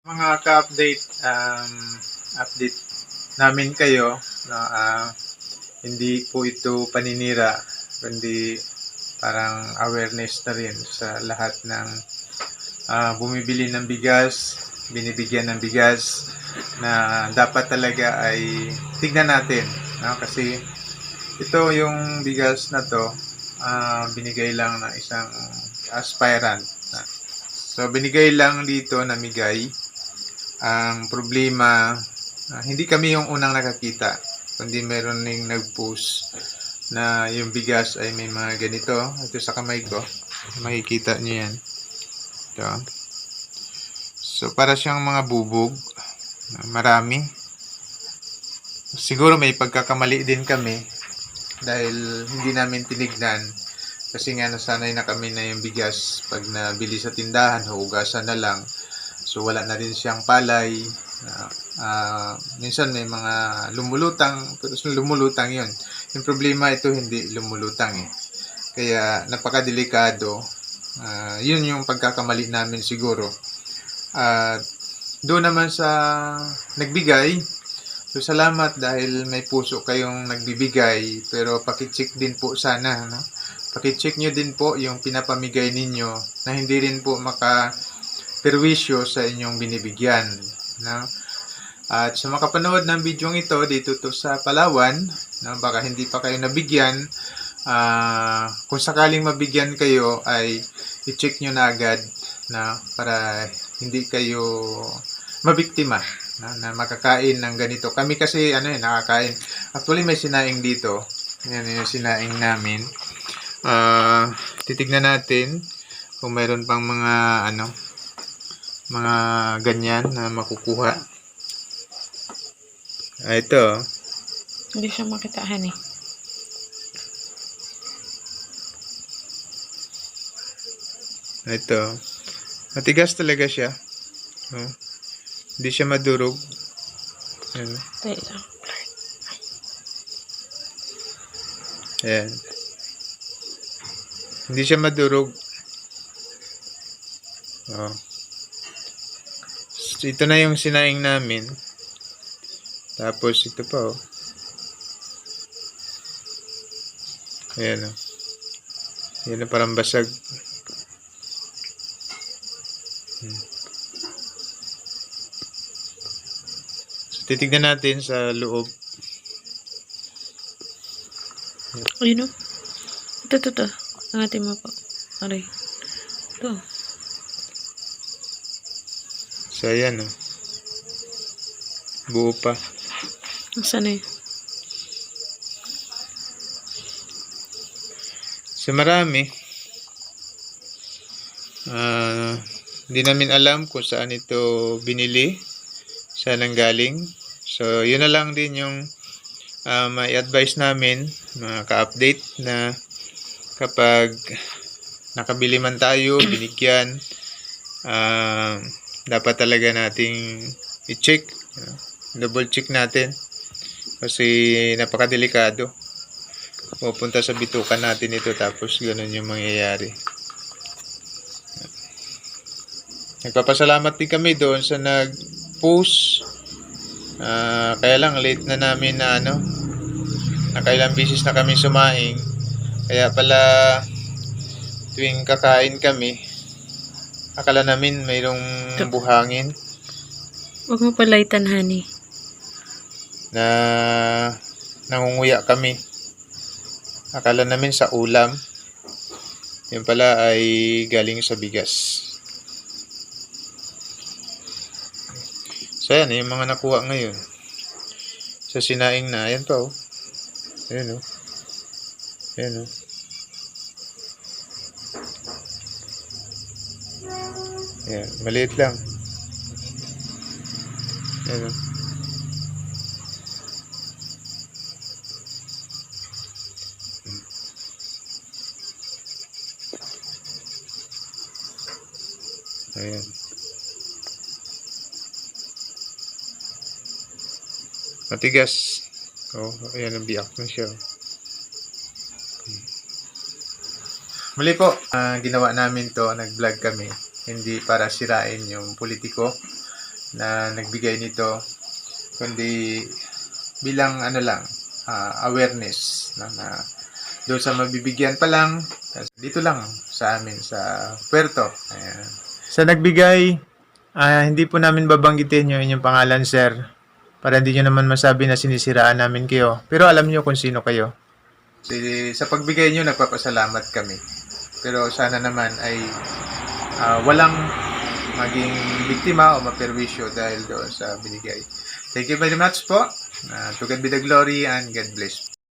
Mga ka-update, update namin kayo na hindi po ito paninira kundi parang awareness na rin sa lahat ng bumibili ng bigas, binibigyan ng bigas na dapat talaga ay tignan natin, no? Kasi ito yung bigas na to binigay lang ng isang aspirant. So binigay lang dito, namigay. Ang problema, hindi kami yung unang nakakita, kundi meron ning nag-post na yung bigas ay may mga ganito. Ito sa kamay ko, makikita nyo yan. Ito. So para siyang mga bubog, marami. Siguro may pagkakamali din kami dahil hindi namin tinignan, kasi nga nasanay na kami na yung bigas pag nabili sa tindahan, hugasan na lang. So wala na rin siyang palay. Minsan may mga lumulutang, pero lumulutang yun. Yung problema, ito hindi lumulutang eh. Kaya napakadelikado. Yun yung pagkakamali namin siguro. Doon naman sa nagbigay, so salamat dahil may puso kayong nagbibigay, pero pakicheck din po sana, no? Pakicheck nyo din po yung pinapamigay ninyo na hindi rin po perwisyo sa inyong binibigyan, no? At sa makapanood ng video ito dito to sa Palawan, no, baka hindi pa kayo nabigyan, kung sakaling mabigyan kayo ay i-check nyo na agad na para hindi kayo mabiktima na makakain ng ganito. Kami kasi nakakain. Actually may sinaing dito. Yan yung sinaing namin. Titignan natin kung mayroon pang mga ganyan na makukuha. Ito. Hindi siya makitaan eh. Ito. Matigas talaga siya. Hindi siya madurog. Ayan. Ayan. Hindi siya madurog. So, ito na yung sinaing namin. Tapos ito pa Ayan Ayan parang basag. So, titignan natin sa loob. Ayun o. Ito. Angatin mo po. Aray. Ito. So, ayan buo pa. Nasaan eh? So, marami. Hindi namin alam kung saan ito binili, saan ang galing. So, yun na lang din yung may advice namin, mga ka-update, na kapag nakabili man tayo, binigyan, dapat talaga nating i-check, double check natin, kasi napakadelikado. Pupunta sa bitukan natin ito, tapos ganun yung mangyayari. Nagpapasalamat din kami doon sa nag-post. Kaya lang late na namin na nakailang bisis na kami sumaing. Kaya pala tuwing kakain kami, akala namin mayroong buhangin. Huwag mo palaitan, honey. Na nangunguya kami. Akala namin sa ulam. Yun pala ay galing sa bigas. So yan, yung mga nakuha ngayon sa sinaing na. Ayan pa Ayan Ayan Ayan, maliit lang. Ayan Ayan. Matigas. Ayan, nabiyak na siya. Muli po, ginawa namin to, nag-vlog kami, hindi para sirain yung politiko, na nagbigay nito, kundi bilang ano lang, awareness na doon sa mabibigyan pa lang, dito lang sa amin sa Puerto. Ayan. Sa nagbigay, hindi po namin babanggitin yung inyong pangalan, sir, para hindi nyo naman masabi na sinisiraan namin kayo. Pero alam nyo kung sino kayo. Sa pagbigay nyo, nagpapasalamat kami. Pero sana naman ay walang maging biktima o maperwisyo dahil doon sa binigay. Thank you very much po. To God be the glory and God bless.